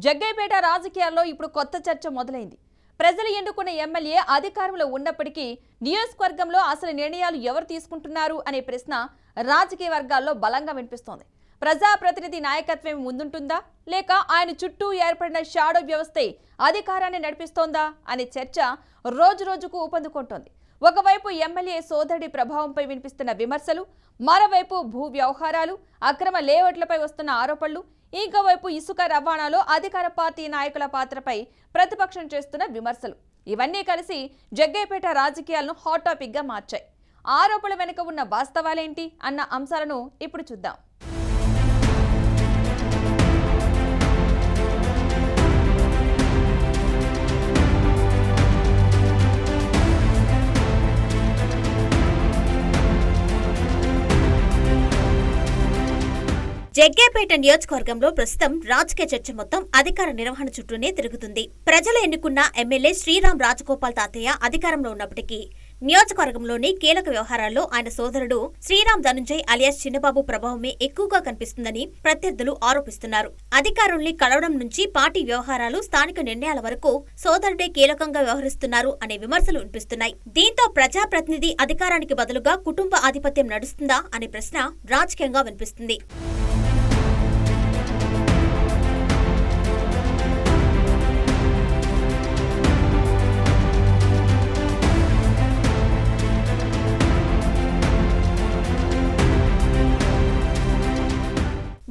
జగ్గయ్యపేట రాజకీయాల్లో ఇప్పుడు కొత్త చర్చ మొదలైంది. ప్రజలు ఎన్నుకున్న ఎమ్మెల్యే అధికారంలో ఉన్నప్పటికీ నియోజకవర్గంలో అసలు నిర్ణయాలు ఎవరు తీసుకుంటున్నారు అనే ప్రశ్న రాజకీయ వర్గాల్లో బలంగా వినిపిస్తోంది. ప్రజాప్రతినిధి నాయకత్వం ముందుంటుందా లేక ఆయన చుట్టూ ఏర్పడిన షాడో వ్యవస్థే అధికారాన్ని నడిపిస్తోందా అనే చర్చ రోజురోజుకు ఊపందుకుంటోంది. ఒకవైపు ఎమ్మెల్యే సోదరుడి ప్రభావంపై వినిపిస్తున్న విమర్శలు, మరోవైపు భూ వ్యవహారాలు, అక్రమ లేఅవుట్లపై వస్తున్న ఆరోపణలు, ఇంకోవైపు ఇసుక రవాణాలో అధికార పార్టీ నాయకుల పాత్రపై ప్రతిపక్షం చేస్తున్న విమర్శలు, ఇవన్నీ కలిసి జగ్గయ్యపేట రాజకీయాలను హాట్ టాపిక్ గా మార్చాయి. ఆరోపణల వెనుక ఉన్న వాస్తవాలేంటి అన్న అంశాలను ఇప్పుడు చూద్దాం. జగ్గయ్యపేట నియోజకవర్గంలో ప్రస్తుతం రాజకీయ చర్చ మొత్తం అధికార నిర్వహణ చుట్టూనే తిరుగుతుంది. ప్రజలు ఎన్నుకున్న ఎమ్మెల్యే శ్రీరామ్ రాజగోపాల్ తాతయ్య అధికారంలో ఉన్నప్పటికీ నియోజకవర్గంలోని కీలక వ్యవహారాల్లో ఆయన సోదరుడు శ్రీరామ్ ధనుంజయ్ అలియాస్ చిన్నబాబు ప్రభావమే ఎక్కువగా కనిపిస్తుందని ప్రత్యర్థులు ఆరోపిస్తున్నారు. అధికారుల్ని కలవడం నుంచి పార్టీ వ్యవహారాలు, స్థానిక నిర్ణయాల వరకు సోదరుడే కీలకంగా వ్యవహరిస్తున్నారు అనే విమర్శలు వినిపిస్తున్నాయి. దీంతో ప్రజాప్రతినిధి అధికారానికి బదులుగా కుటుంబ ఆధిపత్యం నడుస్తుందా అనే ప్రశ్న రాజకీయంగా వినిపిస్తుంది.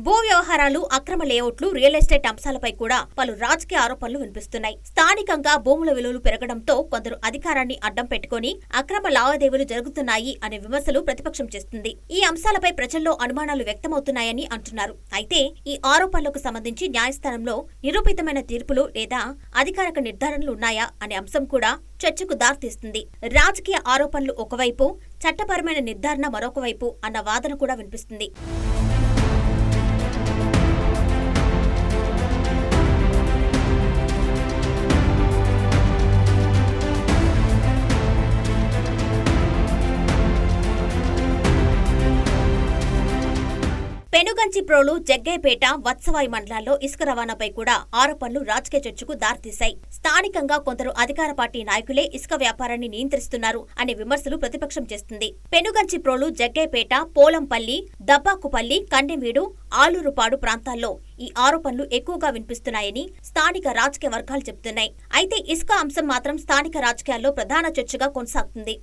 భూ వ్యవహారాలు, అక్రమ లేఅవుట్లు, రియల్ ఎస్టేట్ అంశాలపై కూడా పలు రాజకీయ ఆరోపణలు వినిపిస్తున్నాయి. స్థానికంగా భూముల విలువలు పెరగడంతో కొందరు అధికారాన్ని అడ్డం పెట్టుకుని అక్రమ లావాదేవీలు జరుగుతున్నాయి అనే విమర్శలు ప్రతిపక్షం చేస్తుంది. ఈ అంశాలపై ప్రజల్లో అనుమానాలు వ్యక్తమవుతున్నాయని అంటున్నారు. అయితే ఈ ఆరోపణలకు సంబంధించి న్యాయస్థానంలో నిరూపితమైన తీర్పులు లేదా అధికారిక నిర్ధారణలు ఉన్నాయా అనే అంశం కూడా చర్చకు దారితీస్తుంది. రాజకీయ ఆరోపణలు ఒకవైపు, చట్టపరమైన నిర్ధారణ మరొక వైపు అన్న వాదన కూడా వినిపిస్తుంది. పెనుగంచిప్రోలు, జగ్గయ్యపేట, వత్సవాయి మండలాల్లో ఇసుక రవాణాపై కూడా ఆరోపణలు రాజకీయ చర్చకు దారితీశాయి. స్థానికంగా కొందరు అధికార పార్టీ నాయకులే ఇసుక వ్యాపారాన్ని నియంత్రిస్తున్నారు అనే విమర్శలు ప్రతిపక్షం చేస్తుంది. పెనుగంచిప్రోలు, జగ్గయ్యపేట, పోలంపల్లి, దబ్బాకుపల్లి, కండెవీడు, ఆలూరుపాడు ప్రాంతాల్లో ఈ ఆరోపణలు ఎక్కువగా వినిపిస్తున్నాయని స్థానిక రాజకీయ వర్గాలు చెబుతున్నాయి. అయితే ఇసుక అంశం మాత్రం స్థానిక రాజకీయాల్లో ప్రధాన చర్చగా కొనసాగుతుంది.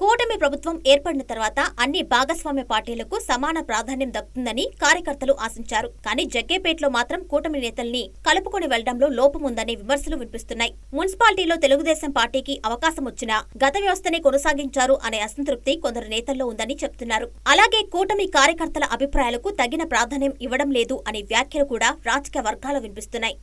కూటమి ప్రభుత్వం ఏర్పడిన తర్వాత అన్ని భాగస్వామ్య పార్టీలకు సమాన ప్రాధాన్యం దక్కుతుందని కార్యకర్తలు ఆశించారు. కానీ జగ్గయ్యపేటలో మాత్రం కూటమి నేతల్ని కలుపుకొని వెళ్లడంలో లోపముందనే విమర్శలు వినిపిస్తున్నాయి. మున్సిపాలిటీలో తెలుగుదేశం పార్టీకి అవకాశం వచ్చినా గత వ్యవస్థనే కొనసాగించారు అనే అసంతృప్తి కొందరు నేతల్లో ఉందని చెబుతున్నారు. అలాగే కూటమి కార్యకర్తల అభిప్రాయాలకు తగిన ప్రాధాన్యం ఇవ్వడం లేదు అనే వ్యాఖ్యలు కూడా రాజకీయ వర్గాలు వినిపిస్తున్నాయి.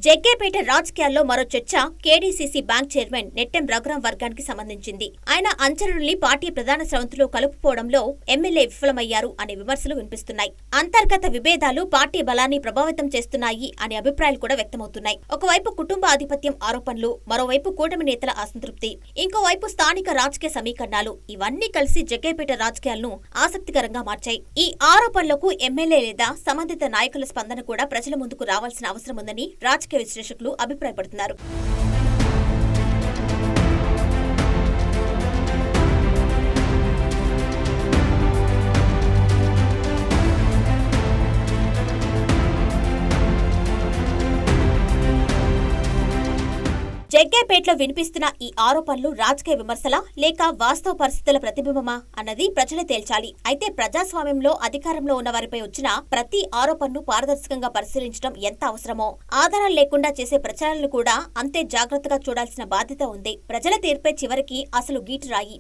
జగ్గయ్యపేట రాజకీయాల్లో మరో చర్చ KDCC bank chairman Nettem Raghuram వర్గానికి సంబంధించింది. ఆయన అనుచరుల్ని పార్టీ ప్రధాన స్రవంతిలో కలుపుకోవడంలో ఎమ్మెల్యే విఫలమయ్యారు అనే విమర్శలు వినిపిస్తున్నాయి. అంతర్గత విభేదాలు పార్టీ బలాన్ని ప్రభావితం చేస్తున్నాయి అనే అభిప్రాయాలు కూడా వ్యక్తమవుతున్నాయి. ఒకవైపు కుటుంబ ఆధిపత్యం ఆరోపణలు, మరోవైపు కూటమి నేతల అసంతృప్తి, ఇంకోవైపు స్థానిక రాజకీయ సమీకరణాలు, ఇవన్నీ కలిసి జగ్గయ్యపేట రాజకీయాలను ఆసక్తికరంగా మార్చాయి. ఈ ఆరోపణలకు ఎమ్మెల్యే లేదా సంబంధిత నాయకుల స్పందన కూడా ప్రజల ముందుకు రావాల్సిన అవసరం ఉందని రాజకీయ విశ్లేషకులు అభిప్రాయపడుతున్నారు. జగ్గయ్యపేటలో వినిపిస్తున్న ఈ ఆరోపణలు రాజకీయ విమర్శలా లేక వాస్తవ పరిస్థితుల ప్రతిబింబమా అన్నది ప్రజలే తేల్చాలి. అయితే ప్రజాస్వామ్యంలో అధికారంలో ఉన్న వారిపై వచ్చిన ప్రతి ఆరోపణను పారదర్శకంగా పరిశీలించడం ఎంత అవసరమో, ఆధారాలు లేకుండా చేసే ప్రచారాలను కూడా అంతే జాగ్రత్తగా చూడాల్సిన బాధ్యత ఉంది. ప్రజల తీర్పే చివరికి అసలు గీటురాయి.